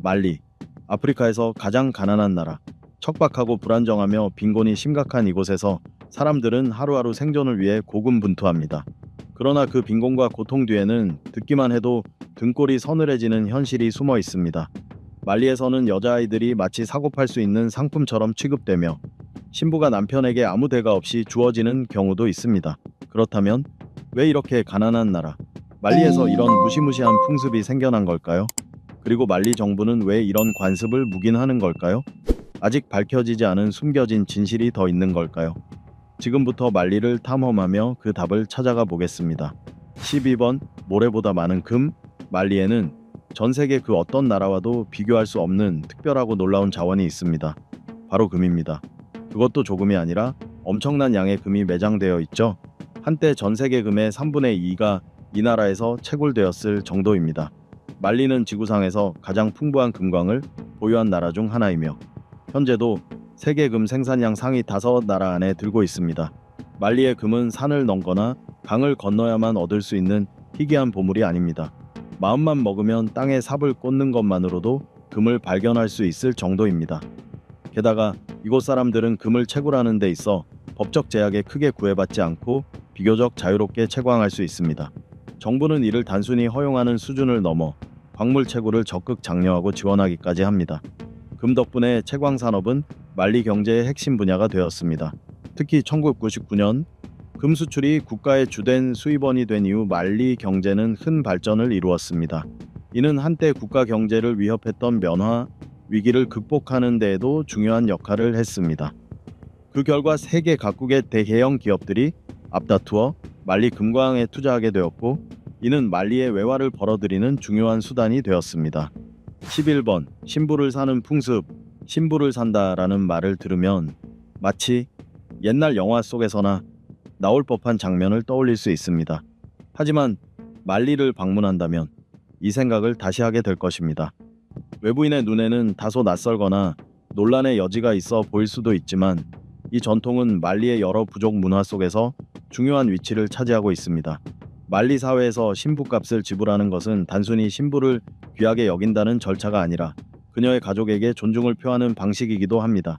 말리, 아프리카에서 가장 가난한 나라. 척박하고 불안정하며 빈곤이 심각한 이곳에서 사람들은 하루하루 생존을 위해 고군분투합니다. 그러나 그 빈곤과 고통 뒤에는 듣기만 해도 등골이 서늘해지는 현실이 숨어 있습니다. 말리에서는 여자아이들이 마치 사고팔 수 있는 상품처럼 취급되며 신부가 남편에게 아무 대가 없이 주어지는 경우도 있습니다. 그렇다면 왜 이렇게 가난한 나라, 말리에서 이런 무시무시한 풍습이 생겨난 걸까요? 그리고 말리 정부는 왜 이런 관습을 묵인하는 걸까요? 아직 밝혀지지 않은 숨겨진 진실이 더 있는 걸까요? 지금부터 말리를 탐험하며 그 답을 찾아가 보겠습니다. 12번 모래보다 많은 금. 말리에는 전 세계 그 어떤 나라와도 비교할 수 없는 특별하고 놀라운 자원이 있습니다. 바로 금입니다. 그것도 조금이 아니라 엄청난 양의 금이 매장되어 있죠. 한때 전 세계 금의 3분의 2가 이 나라에서 채굴되었을 정도입니다. 말리는 지구상에서 가장 풍부한 금광을 보유한 나라 중 하나이며 현재도 세계 금 생산량 상위 5나라 안에 들고 있습니다. 말리의 금은 산을 넘거나 강을 건너야만 얻을 수 있는 희귀한 보물이 아닙니다. 마음만 먹으면 땅에 삽을 꽂는 것만으로도 금을 발견할 수 있을 정도입니다. 게다가 이곳 사람들은 금을 채굴하는 데 있어 법적 제약에 크게 구애받지 않고 비교적 자유롭게 채광할 수 있습니다. 정부는 이를 단순히 허용하는 수준을 넘어 광물 채굴을 적극 장려하고 지원하기까지 합니다. 금 덕분에 채광 산업은 말리 경제의 핵심 분야가 되었습니다. 특히 1999년 금 수출이 국가의 주된 수입원이 된 이후 말리 경제는 큰 발전을 이루었습니다. 이는 한때 국가 경제를 위협했던 면화 위기를 극복하는 데에도 중요한 역할을 했습니다. 그 결과 세계 각국의 대형 기업들이 앞다투어 말리 금광에 투자하게 되었고 이는 말리의 외화를 벌어들이는 중요한 수단이 되었습니다. 11번 신부를 사는 풍습. 신부를 산다라는 말을 들으면 마치 옛날 영화 속에서나 나올 법한 장면을 떠올릴 수 있습니다. 하지만 말리를 방문한다면 이 생각을 다시 하게 될 것입니다. 외부인의 눈에는 다소 낯설거나 논란의 여지가 있어 보일 수도 있지만 이 전통은 말리의 여러 부족 문화 속에서 중요한 위치를 차지하고 있습니다. 말리 사회에서 신부값을 지불하는 것은 단순히 신부를 귀하게 여긴다는 절차가 아니라 그녀의 가족에게 존중을 표하는 방식이기도 합니다.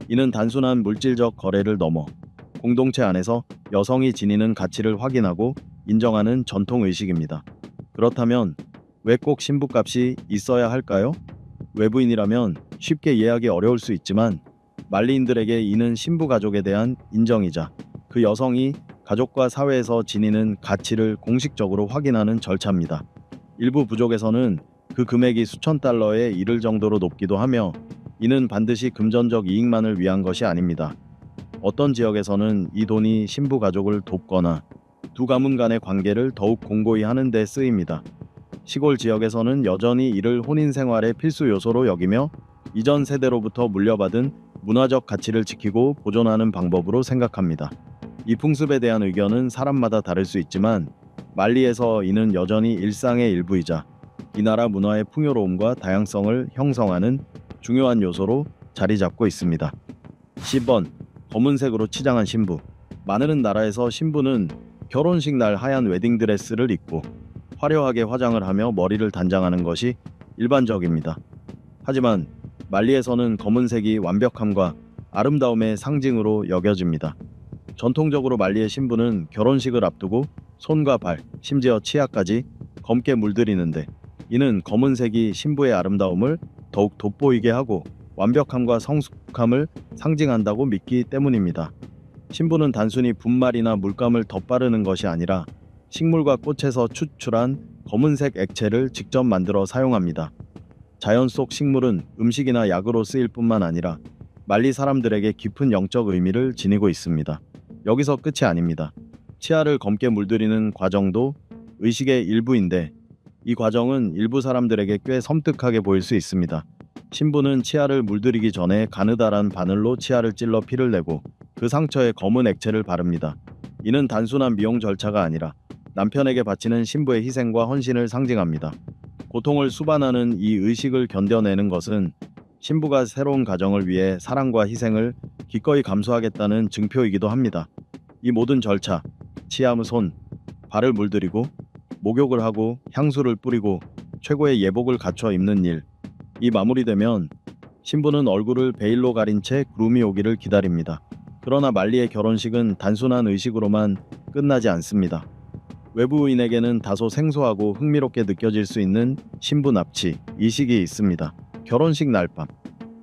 이는 단순한 물질적 거래를 넘어 공동체 안에서 여성이 지니는 가치를 확인하고 인정하는 전통의식입니다. 그렇다면 왜 꼭 신부값이 있어야 할까요? 외부인이라면 쉽게 이해하기 어려울 수 있지만 말리인들에게 이는 신부 가족에 대한 인정이자 그 여성이 가족과 사회에서 지니는 가치를 공식적으로 확인하는 절차입니다. 일부 부족에서는 그 금액이 수천 달러에 이를 정도로 높기도 하며 이는 반드시 금전적 이익만을 위한 것이 아닙니다. 어떤 지역에서는 이 돈이 신부 가족을 돕거나 두 가문 간의 관계를 더욱 공고히 하는 데 쓰입니다. 시골 지역에서는 여전히 이를 혼인 생활의 필수 요소로 여기며 이전 세대로부터 물려받은 문화적 가치를 지키고 보존하는 방법으로 생각합니다. 이 풍습에 대한 의견은 사람마다 다를 수 있지만 말리에서 이는 여전히 일상의 일부이자 이 나라 문화의 풍요로움과 다양성을 형성하는 중요한 요소로 자리 잡고 있습니다. 10번 검은색으로 치장한 신부. 많은 나라에서 신부는 결혼식 날 하얀 웨딩드레스를 입고 화려하게 화장을 하며 머리를 단장하는 것이 일반적입니다. 하지만 말리에서는 검은색이 완벽함과 아름다움의 상징으로 여겨집니다. 전통적으로 말리의 신부는 결혼식을 앞두고 손과 발, 심지어 치아까지 검게 물들이는데 이는 검은색이 신부의 아름다움을 더욱 돋보이게 하고 완벽함과 성숙함을 상징한다고 믿기 때문입니다. 신부는 단순히 분말이나 물감을 덧바르는 것이 아니라 식물과 꽃에서 추출한 검은색 액체를 직접 만들어 사용합니다. 자연 속 식물은 음식이나 약으로 쓰일 뿐만 아니라 말리 사람들에게 깊은 영적 의미를 지니고 있습니다. 여기서 끝이 아닙니다. 치아를 검게 물들이는 과정도 의식의 일부인데 이 과정은 일부 사람들에게 꽤 섬뜩하게 보일 수 있습니다. 신부는 치아를 물들이기 전에 가느다란 바늘로 치아를 찔러 피를 내고 그 상처에 검은 액체를 바릅니다. 이는 단순한 미용 절차가 아니라 남편에게 바치는 신부의 희생과 헌신을 상징합니다. 고통을 수반하는 이 의식을 견뎌내는 것은 신부가 새로운 가정을 위해 사랑과 희생을 기꺼이 감수하겠다는 증표이기도 합니다. 이 모든 절차, 치아, 손, 발을 물들이고 목욕을 하고 향수를 뿌리고 최고의 예복을 갖춰 입는 일, 이 마무리되면 신부는 얼굴을 베일로 가린 채 구름이 오기를 기다립니다. 그러나 말리의 결혼식은 단순한 의식으로만 끝나지 않습니다. 외부인에게는 다소 생소하고 흥미롭게 느껴질 수 있는 신부 납치 이식이 있습니다. 결혼식 날 밤,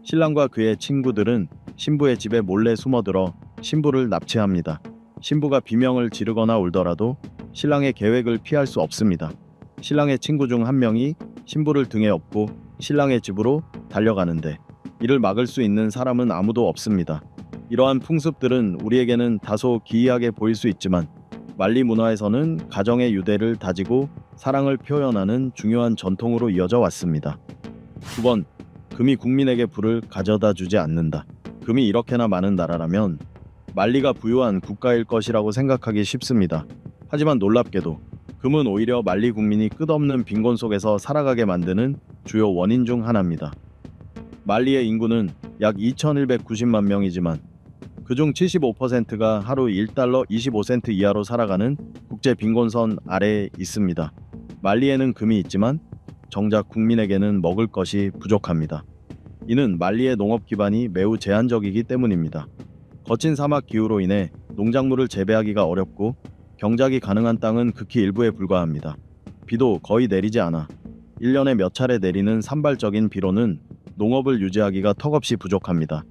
신랑과 그의 친구들은 신부의 집에 몰래 숨어들어 신부를 납치합니다. 신부가 비명을 지르거나 울더라도 신랑의 계획을 피할 수 없습니다. 신랑의 친구 중 한 명이 신부를 등에 업고 신랑의 집으로 달려가는데 이를 막을 수 있는 사람은 아무도 없습니다. 이러한 풍습들은 우리에게는 다소 기이하게 보일 수 있지만 말리 문화에서는 가정의 유대를 다지고 사랑을 표현하는 중요한 전통으로 이어져 왔습니다. 9번, 금이 국민에게 부를 가져다 주지 않는다. 금이 이렇게나 많은 나라라면 말리가 부유한 국가일 것이라고 생각하기 쉽습니다. 하지만 놀랍게도 금은 오히려 말리 국민이 끝없는 빈곤 속에서 살아가게 만드는 주요 원인 중 하나입니다. 말리의 인구는 약 2190만 명이지만 그중 75%가 하루 1달러 25센트 이하로 살아가는 국제 빈곤선 아래에 있습니다. 말리에는 금이 있지만 정작 국민에게는 먹을 것이 부족합니다. 이는 말리의 농업 기반이 매우 제한적이기 때문입니다. 거친 사막 기후로 인해 농작물을 재배하기가 어렵고 경작이 가능한 땅은 극히 일부에 불과합니다. 비도 거의 내리지 않아 1년에 몇 차례 내리는 산발적인 비로는 농업을 유지하기가 턱없이 부족합니다.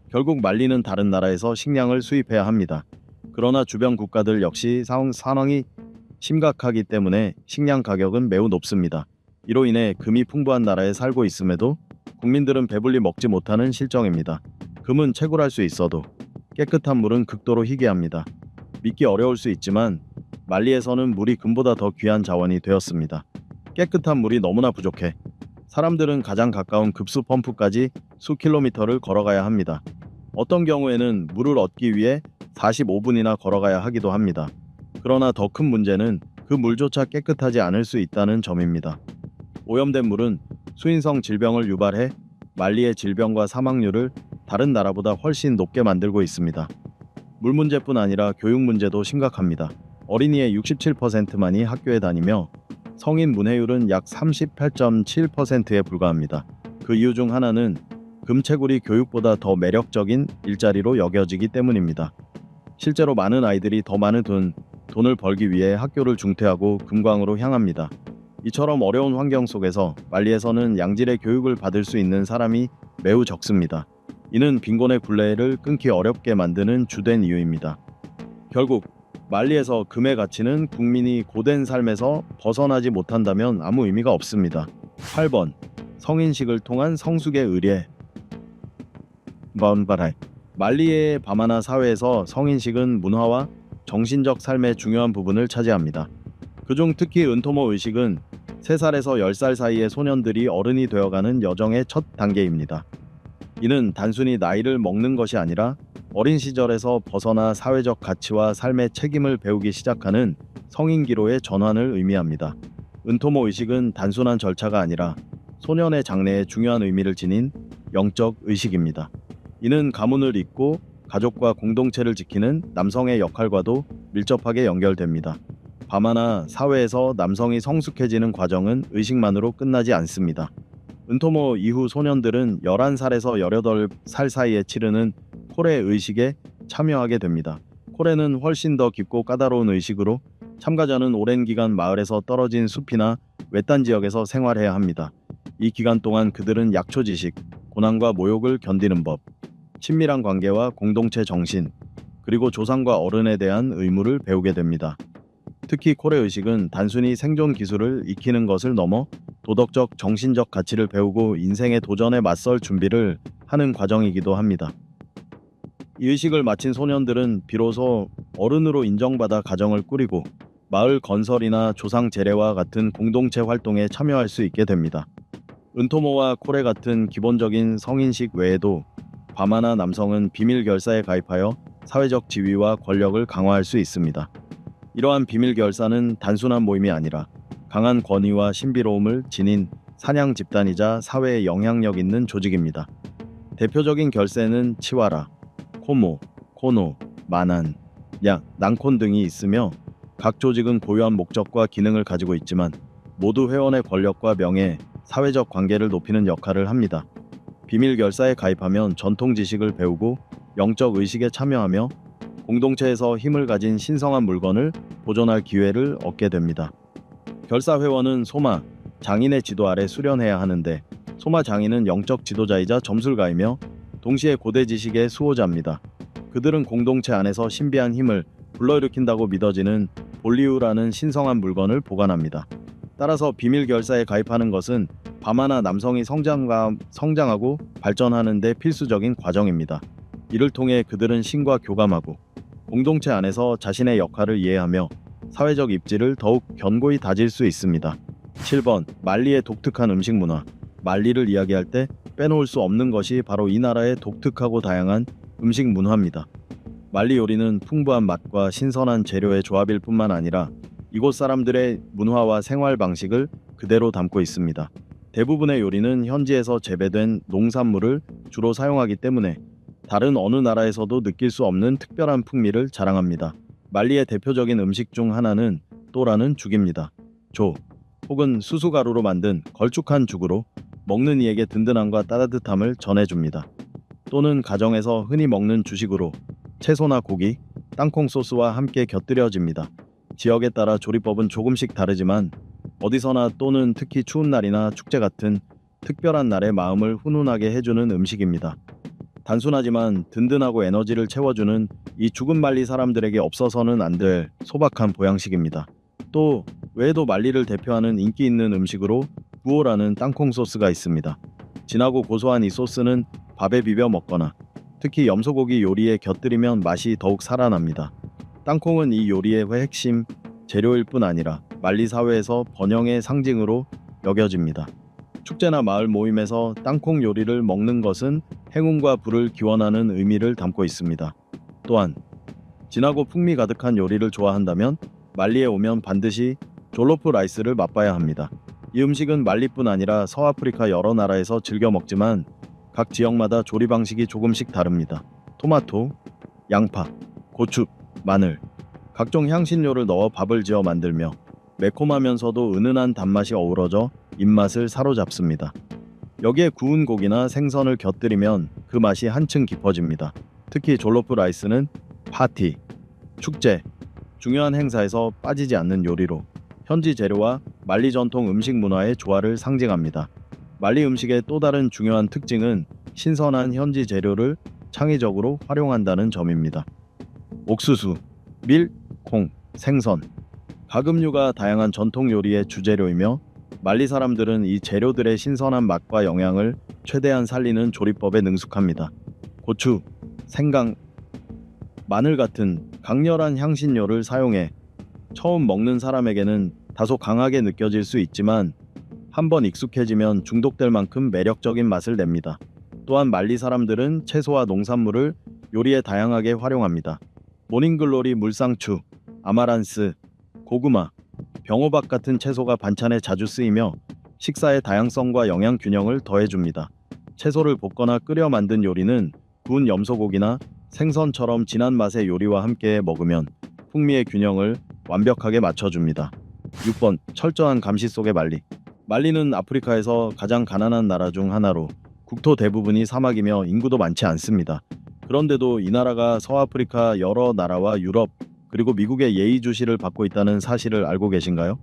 결국 말리는 다른 나라에서 식량을 수입해야 합니다. 그러나 주변 국가들 역시 상황이 심각하기 때문에 식량 가격은 매우 높습니다. 이로 인해 금이 풍부한 나라에 살고 있음에도 국민들은 배불리 먹지 못하는 실정입니다. 금은 채굴할 수 있어도 깨끗한 물은 극도로 희귀합니다. 믿기 어려울 수 있지만 말리에서는 물이 금보다 더 귀한 자원이 되었습니다. 깨끗한 물이 너무나 부족해 사람들은 가장 가까운 급수 펌프까지 수 킬로미터를 걸어가야 합니다. 어떤 경우에는 물을 얻기 위해 45분이나 걸어가야 하기도 합니다. 그러나 더 큰 문제는 그 물조차 깨끗하지 않을 수 있다는 점입니다. 오염된 물은 수인성 질병을 유발해 말리의 질병과 사망률을 다른 나라보다 훨씬 높게 만들고 있습니다. 물 문제뿐 아니라 교육 문제도 심각합니다. 어린이의 67%만이 학교에 다니며 성인 문해율은 약 38.7%에 불과합니다. 그 이유 중 하나는 금채굴이 교육보다 더 매력적인 일자리로 여겨지기 때문입니다. 실제로 많은 아이들이 더 많은 돈을 벌기 위해 학교를 중퇴하고 금광으로 향합니다. 이처럼 어려운 환경 속에서 말리에서는 양질의 교육을 받을 수 있는 사람이 매우 적습니다. 이는 빈곤의 굴레를 끊기 어렵게 만드는 주된 이유입니다. 결국 말리에서 금의 가치는 국민이 고된 삶에서 벗어나지 못한다면 아무 의미가 없습니다. 8번, 성인식을 통한 성숙의 의례. 말리의 바마나 사회에서 성인식은 문화와 정신적 삶의 중요한 부분을 차지합니다. 그중 특히 은토모 의식은 3살에서 10살 사이의 소년들이 어른이 되어가는 여정의 첫 단계입니다. 이는 단순히 나이를 먹는 것이 아니라 어린 시절에서 벗어나 사회적 가치와 삶의 책임을 배우기 시작하는 성인기로의 전환을 의미합니다. 은토모 의식은 단순한 절차가 아니라 소년의 장래에 중요한 의미를 지닌 영적 의식입니다. 이는 가문을 잇고 가족과 공동체를 지키는 남성의 역할과도 밀접하게 연결됩니다. 바마나 사회에서 남성이 성숙해지는 과정은 의식만으로 끝나지 않습니다. 은토모 이후 소년들은 11살에서 18살 사이에 치르는 코레 의식에 참여하게 됩니다. 코레는 훨씬 더 깊고 까다로운 의식으로 참가자는 오랜 기간 마을에서 떨어진 숲이나 외딴 지역에서 생활해야 합니다. 이 기간 동안 그들은 약초 지식, 고난과 모욕을 견디는 법, 친밀한 관계와 공동체 정신, 그리고 조상과 어른에 대한 의무를 배우게 됩니다. 특히 코레 의식은 단순히 생존 기술을 익히는 것을 넘어 도덕적, 정신적 가치를 배우고 인생의 도전에 맞설 준비를 하는 과정이기도 합니다. 이 의식을 마친 소년들은 비로소 어른으로 인정받아 가정을 꾸리고 마을 건설이나 조상 제례와 같은 공동체 활동에 참여할 수 있게 됩니다. 은토모와 코레 같은 기본적인 성인식 외에도 바마나 남성은 비밀 결사에 가입하여 사회적 지위와 권력을 강화할 수 있습니다. 이러한 비밀 결사는 단순한 모임이 아니라 강한 권위와 신비로움을 지닌 사냥 집단이자 사회에 영향력 있는 조직입니다. 대표적인 결세는 치와라, 코모, 코노, 마난, 난콘 등이 있으며 각 조직은 고유한 목적과 기능을 가지고 있지만 모두 회원의 권력과 명예, 사회적 관계를 높이는 역할을 합니다. 비밀 결사에 가입하면 전통 지식을 배우고 영적 의식에 참여하며 공동체에서 힘을 가진 신성한 물건을 보존할 기회를 얻게 됩니다. 결사 회원은 소마, 장인의 지도 아래 수련해야 하는데 소마 장인은 영적 지도자이자 점술가이며 동시에 고대 지식의 수호자입니다. 그들은 공동체 안에서 신비한 힘을 불러일으킨다고 믿어지는 볼리우라는 신성한 물건을 보관합니다. 따라서 비밀 결사에 가입하는 것은 밤하나 남성이 성장하고 발전하는 데 필수적인 과정입니다. 이를 통해 그들은 신과 교감하고 공동체 안에서 자신의 역할을 이해하며 사회적 입지를 더욱 견고히 다질 수 있습니다. 7번. 말리의 독특한 음식 문화. 말리를 이야기할 때 빼놓을 수 없는 것이 바로 이 나라의 독특하고 다양한 음식 문화입니다. 말리 요리는 풍부한 맛과 신선한 재료의 조합일 뿐만 아니라 이곳 사람들의 문화와 생활 방식을 그대로 담고 있습니다. 대부분의 요리는 현지에서 재배된 농산물을 주로 사용하기 때문에 다른 어느 나라에서도 느낄 수 없는 특별한 풍미를 자랑합니다. 말리의 대표적인 음식 중 하나는 또라는 죽입니다. 조 혹은 수수가루로 만든 걸쭉한 죽으로 먹는 이에게 든든함과 따뜻함을 전해줍니다. 또는 가정에서 흔히 먹는 주식으로 채소나 고기, 땅콩 소스와 함께 곁들여집니다. 지역에 따라 조리법은 조금씩 다르지만 어디서나 또는 특히 추운 날이나 축제 같은 특별한 날에 마음을 훈훈하게 해주는 음식입니다. 단순하지만 든든하고 에너지를 채워주는 이 죽은 말리 사람들에게 없어서는 안 될 소박한 보양식입니다. 또 외에도 말리를 대표하는 인기 있는 음식으로 부오라는 땅콩 소스가 있습니다. 진하고 고소한 이 소스는 밥에 비벼 먹거나 특히 염소고기 요리에 곁들이면 맛이 더욱 살아납니다. 땅콩은 이 요리의 핵심 재료일 뿐 아니라 말리 사회에서 번영의 상징으로 여겨집니다. 축제나 마을 모임에서 땅콩 요리를 먹는 것은 행운과 부를 기원하는 의미를 담고 있습니다. 또한 진하고 풍미 가득한 요리를 좋아한다면 말리에 오면 반드시 졸로프 라이스를 맛봐야 합니다. 이 음식은 말리뿐 아니라 서아프리카 여러 나라에서 즐겨 먹지만 각 지역마다 조리 방식이 조금씩 다릅니다. 토마토, 양파, 고추, 마늘, 각종 향신료를 넣어 밥을 지어 만들며 매콤하면서도 은은한 단맛이 어우러져 입맛을 사로잡습니다. 여기에 구운 고기나 생선을 곁들이면 그 맛이 한층 깊어집니다. 특히 졸로프 라이스는 파티, 축제, 중요한 행사에서 빠지지 않는 요리로 현지 재료와 말리 전통 음식 문화의 조화를 상징합니다. 말리 음식의 또 다른 중요한 특징은 신선한 현지 재료를 창의적으로 활용한다는 점입니다. 옥수수, 밀, 콩, 생선, 가금류가 다양한 전통 요리의 주재료이며 말리 사람들은 이 재료들의 신선한 맛과 영양을 최대한 살리는 조리법에 능숙합니다. 고추, 생강, 마늘 같은 강렬한 향신료를 사용해 처음 먹는 사람에게는 다소 강하게 느껴질 수 있지만 한번 익숙해지면 중독될 만큼 매력적인 맛을 냅니다. 또한 말리 사람들은 채소와 농산물을 요리에 다양하게 활용합니다. 모닝글로리 물상추, 아마란스, 고구마, 병호박 같은 채소가 반찬에 자주 쓰이며 식사의 다양성과 영양 균형을 더해줍니다. 채소를 볶거나 끓여 만든 요리는 구운 염소고기나 생선처럼 진한 맛의 요리와 함께 먹으면 풍미의 균형을 완벽하게 맞춰줍니다. 6번. 철저한 감시 속의 말리. 말리는 아프리카에서 가장 가난한 나라 중 하나로 국토 대부분이 사막이며 인구도 많지 않습니다. 그런데도 이 나라가 서아프리카 여러 나라와 유럽 그리고 미국의 예의주시를 받고 있다는 사실을 알고 계신가요?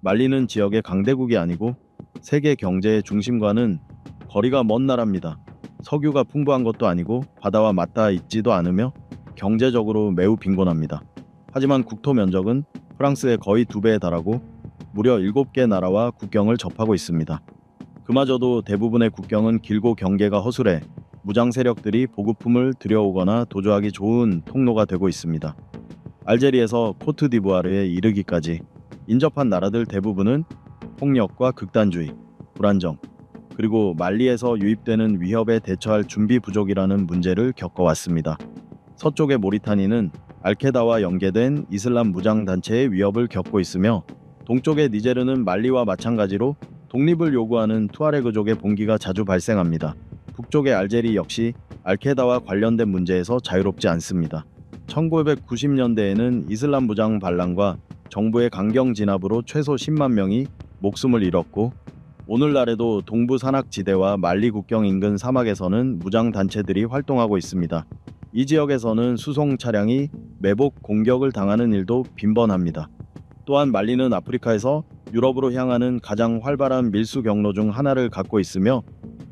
말리는 지역의 강대국이 아니고 세계 경제의 중심과는 거리가 먼 나라입니다. 석유가 풍부한 것도 아니고 바다와 맞닿아 있지도 않으며 경제적으로 매우 빈곤합니다. 하지만 국토 면적은 프랑스의 거의 2배에 달하고 무려 7개 나라와 국경을 접하고 있습니다. 그마저도 대부분의 국경은 길고 경계가 허술해 무장 세력들이 보급품을 들여오거나 도주하기 좋은 통로가 되고 있습니다. 알제리에서 코트디부아르에 이르기까지 인접한 나라들 대부분은 폭력과 극단주의, 불안정, 그리고 말리에서 유입되는 위협에 대처할 준비 부족이라는 문제를 겪어왔습니다. 서쪽의 모리타니는 알케다와 연계된 이슬람 무장단체의 위협을 겪고 있으며 동쪽의 니제르는 말리와 마찬가지로 독립을 요구하는 투아레그족의 봉기가 자주 발생합니다. 북쪽의 알제리 역시 알케다와 관련된 문제에서 자유롭지 않습니다. 1990년대에는 이슬람 무장 반란과 정부의 강경 진압으로 최소 10만 명이 목숨을 잃었고 오늘날에도 동부 산악지대와 말리 국경 인근 사막에서는 무장 단체들이 활동하고 있습니다. 이 지역에서는 수송 차량이 매복 공격을 당하는 일도 빈번합니다. 또한 말리는 아프리카에서 유럽으로 향하는 가장 활발한 밀수 경로 중 하나를 갖고 있으며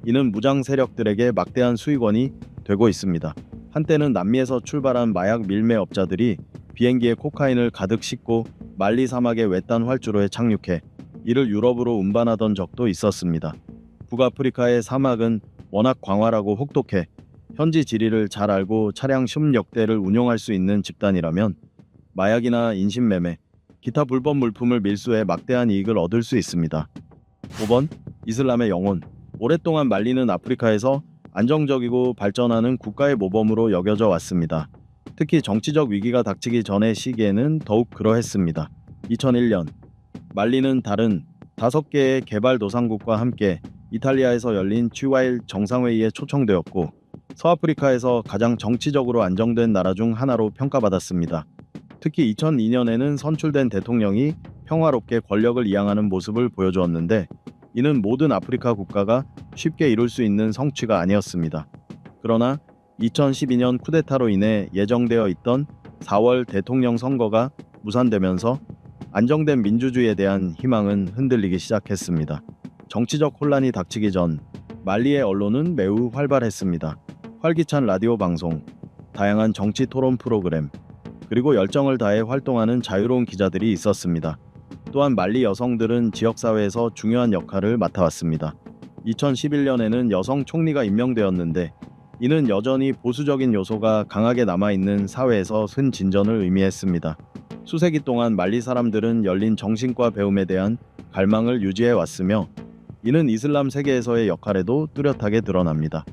이는 무장 세력들에게 막대한 수익원이 되고 있습니다. 한때는 남미에서 출발한 마약 밀매업자들이 비행기에 코카인을 가득 싣고 말리 사막의 외딴 활주로에 착륙해 이를 유럽으로 운반하던 적도 있었습니다. 북아프리카의 사막은 워낙 광활하고 혹독해 현지 지리를 잘 알고 차량 협력대를 운용할 수 있는 집단이라면 마약이나 인신매매, 기타 불법 물품을 밀수해 막대한 이익을 얻을 수 있습니다. 5번. 이슬람의 영혼. 오랫동안 말리는 아프리카에서 안정적이고 발전하는 국가의 모범으로 여겨져 왔습니다. 특히 정치적 위기가 닥치기 전의 시기에는 더욱 그러했습니다. 2001년 말리는 다른 5개의 개발도상국과 함께 이탈리아에서 열린 G20 정상회의에 초청되었고 서아프리카에서 가장 정치적으로 안정된 나라 중 하나로 평가받았습니다. 특히 2002년에는 선출된 대통령이 평화롭게 권력을 이양하는 모습을 보여주었는데 이는 모든 아프리카 국가가 쉽게 이룰 수 있는 성취가 아니었습니다. 그러나 2012년 쿠데타로 인해 예정되어 있던 4월 대통령 선거가 무산되면서 안정된 민주주의에 대한 희망은 흔들리기 시작했습니다. 정치적 혼란이 닥치기 전 말리의 언론은 매우 활발했습니다. 활기찬 라디오 방송, 다양한 정치 토론 프로그램, 그리고 열정을 다해 활동하는 자유로운 기자들이 있었습니다. 또한 말리 여성들은 지역사회에서 중요한 역할을 맡아왔습니다. 2011년에는 여성 총리가 임명되었는데 이는 여전히 보수적인 요소가 강하게 남아있는 사회에서 큰 진전을 의미했습니다. 수세기 동안 말리 사람들은 열린 정신과 배움에 대한 갈망을 유지해 왔으며 이는 이슬람 세계에서의 역할에도 뚜렷하게 드러납니다.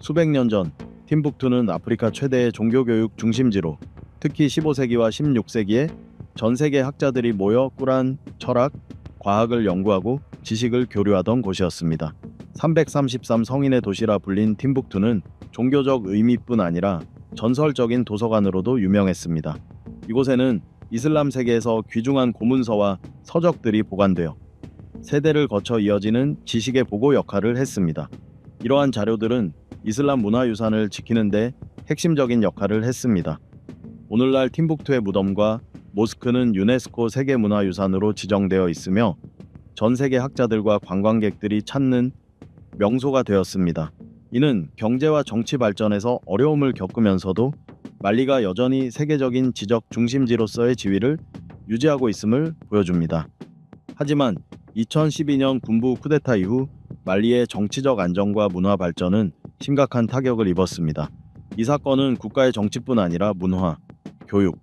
수백 년 전 팀북투는 아프리카 최대의 종교교육 중심지로 특히 15세기와 16세기에 전 세계 학자들이 모여 꾸란, 철학, 과학을 연구하고 지식을 교류하던 곳이었습니다. 333 성인의 도시라 불린 팀북투는 종교적 의미뿐 아니라 전설적인 도서관으로도 유명했습니다. 이곳에는 이슬람 세계에서 귀중한 고문서와 서적들이 보관되어 세대를 거쳐 이어지는 지식의 보고 역할을 했습니다. 이러한 자료들은 이슬람 문화유산을 지키는 데 핵심적인 역할을 했습니다. 오늘날 팀북투의 무덤과 모스크는 유네스코 세계문화유산으로 지정되어 있으며 전 세계 학자들과 관광객들이 찾는 명소가 되었습니다. 이는 경제와 정치 발전에서 어려움을 겪으면서도 말리가 여전히 세계적인 지적 중심지로서의 지위를 유지하고 있음을 보여줍니다. 하지만 2012년 군부 쿠데타 이후 말리의 정치적 안정과 문화 발전은 심각한 타격을 입었습니다. 이 사건은 국가의 정치뿐 아니라 문화, 교육,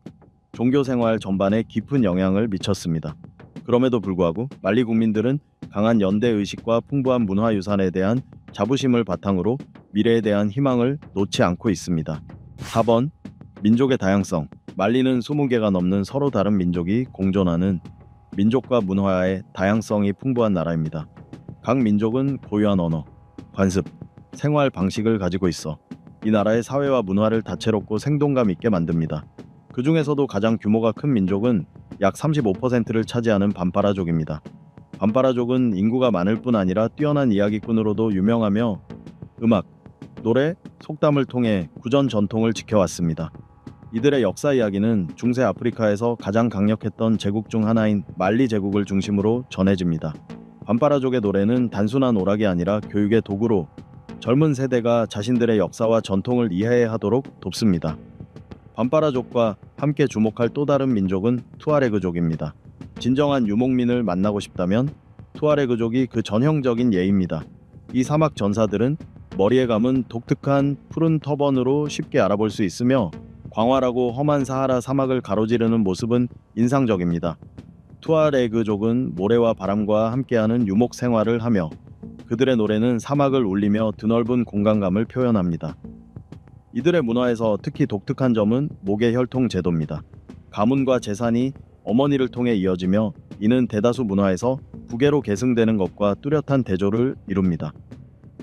종교 생활 전반에 깊은 영향을 미쳤습니다. 그럼에도 불구하고 말리 국민들은 강한 연대 의식과 풍부한 문화유산에 대한 자부심을 바탕으로 미래에 대한 희망을 놓지 않고 있습니다. 4번. 민족의 다양성. 말리는 20개가 넘는 서로 다른 민족이 공존하는 민족과 문화의 다양성이 풍부한 나라입니다. 각 민족은 고유한 언어, 관습, 생활 방식을 가지고 있어 이 나라의 사회와 문화를 다채롭고 생동감 있게 만듭니다. 그 중에서도 가장 규모가 큰 민족은 약 35%를 차지하는 반파라족입니다. 반파라족은 인구가 많을 뿐 아니라 뛰어난 이야기꾼으로도 유명하며 음악, 노래, 속담을 통해 구전 전통을 지켜왔습니다. 이들의 역사 이야기는 중세 아프리카에서 가장 강력했던 제국 중 하나인 말리 제국을 중심으로 전해집니다. 반파라족의 노래는 단순한 오락이 아니라 교육의 도구로 젊은 세대가 자신들의 역사와 전통을 이해하도록 돕습니다. 반파라족과 함께 주목할 또 다른 민족은 투아레그족입니다. 진정한 유목민을 만나고 싶다면 투아레그족이 그 전형적인 예입니다. 이 사막 전사들은 머리에 감은 독특한 푸른 터번으로 쉽게 알아볼 수 있으며 광활하고 험한 사하라 사막을 가로지르는 모습은 인상적입니다. 투아레그족은 모래와 바람과 함께하는 유목 생활을 하며 그들의 노래는 사막을 울리며 드넓은 공간감을 표현합니다. 이들의 문화에서 특히 독특한 점은 목의 혈통 제도입니다. 가문과 재산이 어머니를 통해 이어지며 이는 대다수 문화에서 부계로 계승되는 것과 뚜렷한 대조를 이룹니다.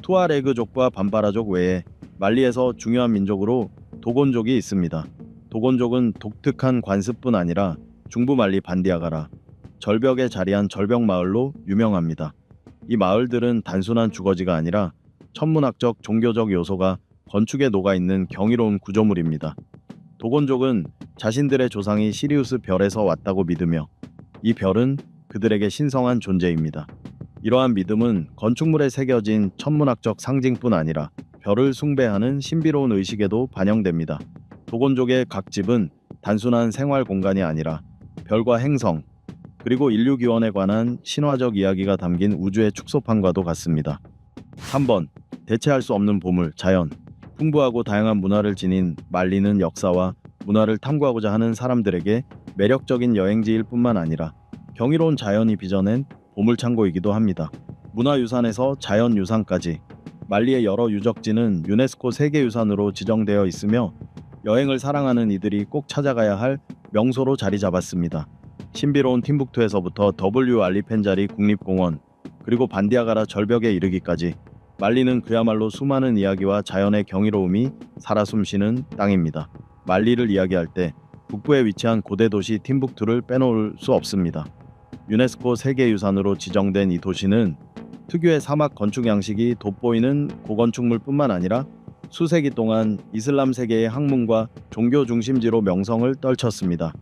투아레그족과 반파라족 외에 말리에서 중요한 민족으로 도곤족이 있습니다. 도곤족은 독특한 관습뿐 아니라 중부 말리 반디아가라, 절벽에 자리한 절벽 마을로 유명합니다. 이 마을들은 단순한 주거지가 아니라 천문학적, 종교적 요소가 건축에 녹아있는 경이로운 구조물입니다. 도곤족은 자신들의 조상이 시리우스 별에서 왔다고 믿으며 이 별은 그들에게 신성한 존재입니다. 이러한 믿음은 건축물에 새겨진 천문학적 상징뿐 아니라 별을 숭배하는 신비로운 의식에도 반영됩니다. 도곤족의 각 집은 단순한 생활 공간이 아니라 별과 행성, 그리고 인류 기원에 관한 신화적 이야기가 담긴 우주의 축소판과도 같습니다. 3번. 대체할 수 없는 보물, 자연. 풍부하고 다양한 문화를 지닌 말리는 역사와 문화를 탐구하고자 하는 사람들에게 매력적인 여행지일 뿐만 아니라 경이로운 자연이 빚어낸 보물창고이기도 합니다. 문화유산에서 자연유산까지 말리의 여러 유적지는 유네스코 세계유산으로 지정되어 있으며 여행을 사랑하는 이들이 꼭 찾아가야 할 명소로 자리 잡았습니다. 신비로운 팀북투에서부터 W 알리펜자리 국립공원, 그리고 반디아가라 절벽에 이르기까지 말리는 그야말로 수많은 이야기와 자연의 경이로움이 살아 숨쉬는 땅입니다. 말리를 이야기할 때 북부에 위치한 고대 도시 팀북투를 빼놓을 수 없습니다. 유네스코 세계유산으로 지정된 이 도시는 특유의 사막 건축 양식이 돋보이는 고건축물뿐만 아니라 수세기 동안 이슬람 세계의 학문과 종교 중심지로 명성을 떨쳤습니다.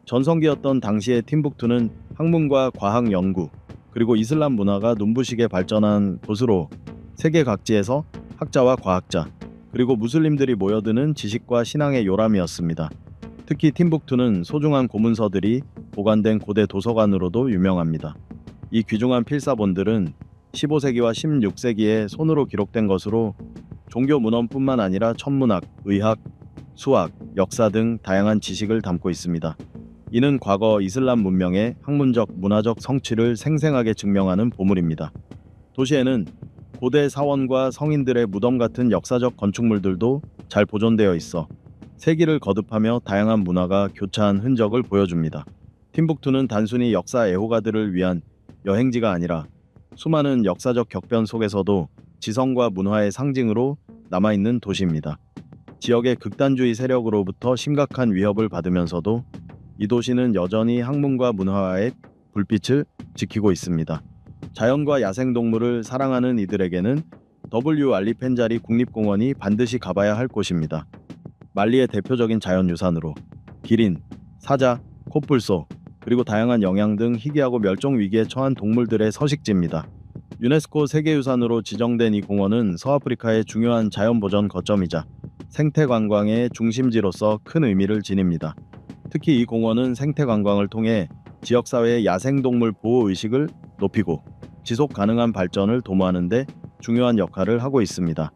전성기였던 당시의 팀북투는 학문과 과학 연구, 그리고 이슬람 문화가 눈부시게 발전한 곳으로 세계 각지에서 학자와 과학자, 그리고 무슬림들이 모여드는 지식과 신앙의 요람이었습니다. 특히 팀북투는 소중한 고문서들이 보관된 고대 도서관으로도 유명합니다. 이 귀중한 필사본들은 15세기와 16세기에 손으로 기록된 것으로 종교 문헌뿐만 아니라 천문학, 의학, 수학, 역사 등 다양한 지식을 담고 있습니다. 이는 과거 이슬람 문명의 학문적, 문화적 성취를 생생하게 증명하는 보물입니다. 도시에는 고대 사원과 성인들의 무덤 같은 역사적 건축물들도 잘 보존되어 있어 세기를 거듭하며 다양한 문화가 교차한 흔적을 보여줍니다. 팀북투는 단순히 역사 애호가들을 위한 여행지가 아니라 수많은 역사적 격변 속에서도 지성과 문화의 상징으로 남아있는 도시입니다. 지역의 극단주의 세력으로부터 심각한 위협을 받으면서도 이 도시는 여전히 학문과 문화의 불빛을 지키고 있습니다. 자연과 야생동물을 사랑하는 이들에게는 W 알리펜자리 국립공원이 반드시 가봐야 할 곳입니다. 말리의 대표적인 자연유산으로 기린, 사자, 코뿔소, 그리고 다양한 영양 등 희귀하고 멸종 위기에 처한 동물들의 서식지입니다. 유네스코 세계유산으로 지정된 이 공원은 서아프리카의 중요한 자연보전 거점이자 생태관광의 중심지로서 큰 의미를 지닙니다. 특히 이 공원은 생태관광을 통해 지역사회의 야생동물 보호의식을 높이고 지속 가능한 발전을 도모하는 데 중요한 역할을 하고 있습니다.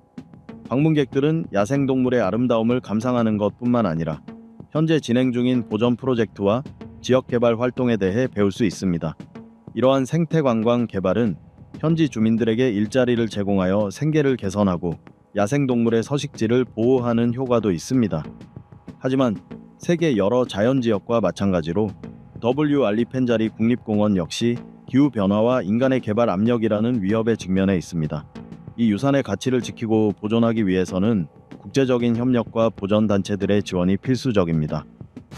방문객들은 야생동물의 아름다움을 감상하는 것뿐만 아니라 현재 진행 중인 보전 프로젝트와 지역개발 활동에 대해 배울 수 있습니다. 이러한 생태관광 개발은 현지 주민들에게 일자리를 제공하여 생계를 개선하고 야생동물의 서식지를 보호하는 효과도 있습니다. 하지만 세계 여러 자연지역과 마찬가지로 W 알리펜자리 국립공원 역시 기후변화와 인간의 개발 압력이라는 위협에 직면해 있습니다. 이 유산의 가치를 지키고 보존하기 위해서는 국제적인 협력과 보전단체들의 지원이 필수적입니다.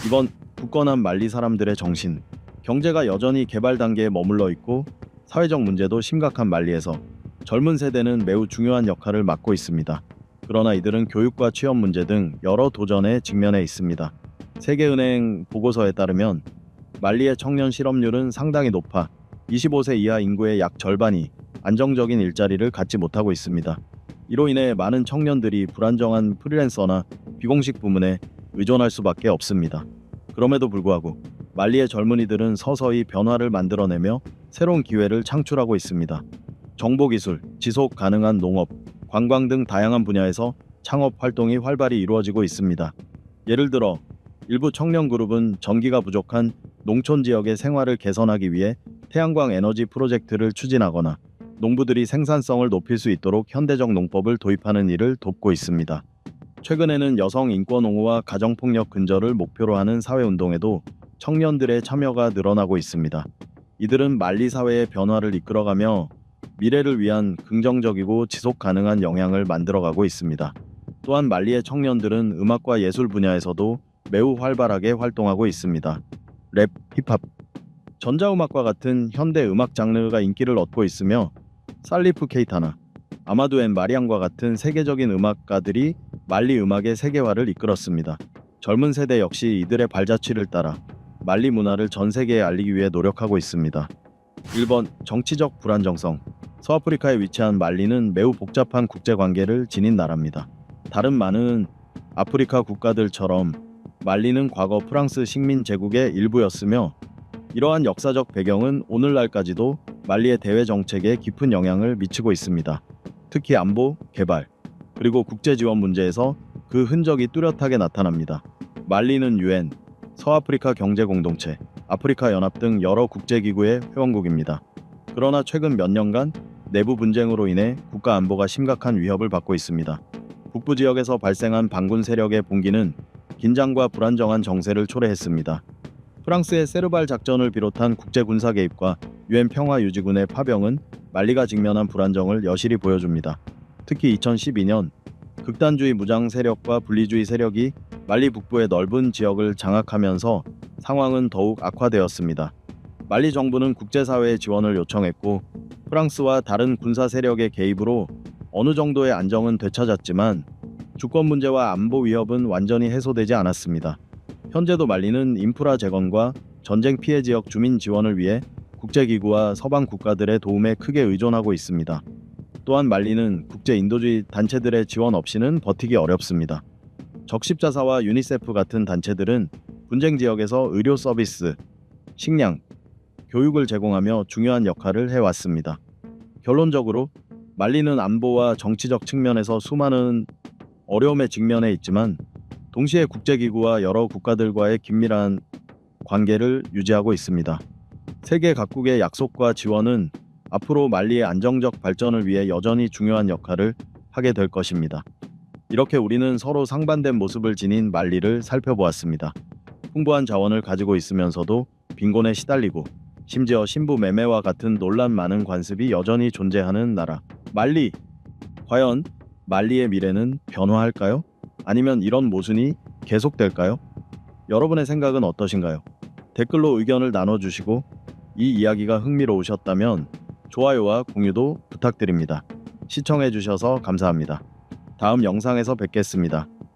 이번 굳건한 말리 사람들의 정신, 경제가 여전히 개발 단계에 머물러 있고 사회적 문제도 심각한 말리에서 젊은 세대는 매우 중요한 역할을 맡고 있습니다. 그러나 이들은 교육과 취업 문제 등 여러 도전에 직면해 있습니다. 세계은행 보고서에 따르면 말리의 청년 실업률은 상당히 높아 25세 이하 인구의 약 절반이 안정적인 일자리를 갖지 못하고 있습니다. 이로 인해 많은 청년들이 불안정한 프리랜서나 비공식 부문에 의존할 수밖에 없습니다. 그럼에도 불구하고 말리의 젊은이들은 서서히 변화를 만들어내며 새로운 기회를 창출하고 있습니다. 정보기술, 지속 가능한 농업, 관광 등 다양한 분야에서 창업 활동이 활발히 이루어지고 있습니다. 예를 들어 일부 청년 그룹은 전기가 부족한 농촌 지역의 생활을 개선하기 위해 태양광 에너지 프로젝트를 추진하거나 농부들이 생산성을 높일 수 있도록 현대적 농법을 도입하는 일을 돕고 있습니다. 최근에는 여성 인권 옹호와 가정폭력 근절을 목표로 하는 사회운동에도 청년들의 참여가 늘어나고 있습니다. 이들은 말리 사회의 변화를 이끌어가며 미래를 위한 긍정적이고 지속 가능한 영향을 만들어가고 있습니다. 또한 말리의 청년들은 음악과 예술 분야에서도 매우 활발하게 활동하고 있습니다. 랩, 힙합, 전자음악과 같은 현대 음악 장르가 인기를 얻고 있으며 살리프 케이타나, 아마두 앤 마리앙과 같은 세계적인 음악가들이 말리 음악의 세계화를 이끌었습니다. 젊은 세대 역시 이들의 발자취를 따라 말리 문화를 전 세계에 알리기 위해 노력하고 있습니다. 1번 정치적 불안정성. 서아프리카에 위치한 말리는 매우 복잡한 국제관계를 지닌 나라입니다. 다른 많은 아프리카 국가들처럼 말리는 과거 프랑스 식민 제국의 일부였으며 이러한 역사적 배경은 오늘날까지도 말리의 대외 정책에 깊은 영향을 미치고 있습니다. 특히 안보, 개발, 그리고 국제 지원 문제에서 그 흔적이 뚜렷하게 나타납니다. 말리는 UN, 서아프리카 경제공동체, 아프리카 연합 등 여러 국제기구의 회원국입니다. 그러나 최근 몇 년간 내부 분쟁으로 인해 국가 안보가 심각한 위협을 받고 있습니다. 북부 지역에서 발생한 반군 세력의 봉기는 긴장과 불안정한 정세를 초래했습니다. 프랑스의 세르발 작전을 비롯한 국제 군사 개입과 UN 평화유지군의 파병은 말리가 직면한 불안정을 여실히 보여줍니다. 특히 2012년 극단주의 무장 세력과 분리주의 세력이 말리 북부의 넓은 지역을 장악하면서 상황은 더욱 악화되었습니다. 말리 정부는 국제사회의 지원을 요청했고 프랑스와 다른 군사 세력의 개입으로 어느 정도의 안정은 되찾았지만 주권 문제와 안보 위협은 완전히 해소되지 않았습니다. 현재도 말리는 인프라 재건과 전쟁 피해 지역 주민 지원을 위해 국제기구와 서방 국가들의 도움에 크게 의존하고 있습니다. 또한 말리는 국제 인도주의 단체들의 지원 없이는 버티기 어렵습니다. 적십자사와 유니세프 같은 단체들은 분쟁 지역에서 의료 서비스, 식량, 교육을 제공하며 중요한 역할을 해왔습니다. 결론적으로 말리는 안보와 정치적 측면에서 수많은 어려움에 직면해 있지만 동시에 국제기구와 여러 국가들과의 긴밀한 관계를 유지하고 있습니다. 세계 각국의 약속과 지원은 앞으로 말리의 안정적 발전을 위해 여전히 중요한 역할을 하게 될 것입니다. 이렇게 우리는 서로 상반된 모습을 지닌 말리를 살펴보았습니다. 풍부한 자원을 가지고 있으면서도 빈곤에 시달리고 심지어 신부 매매와 같은 논란 많은 관습이 여전히 존재하는 나라 말리. 과연 말리의 미래는 변화할까요? 아니면 이런 모순이 계속될까요? 여러분의 생각은 어떠신가요? 댓글로 의견을 나눠주시고 이 이야기가 흥미로우셨다면 좋아요와 공유도 부탁드립니다. 시청해주셔서 감사합니다. 다음 영상에서 뵙겠습니다.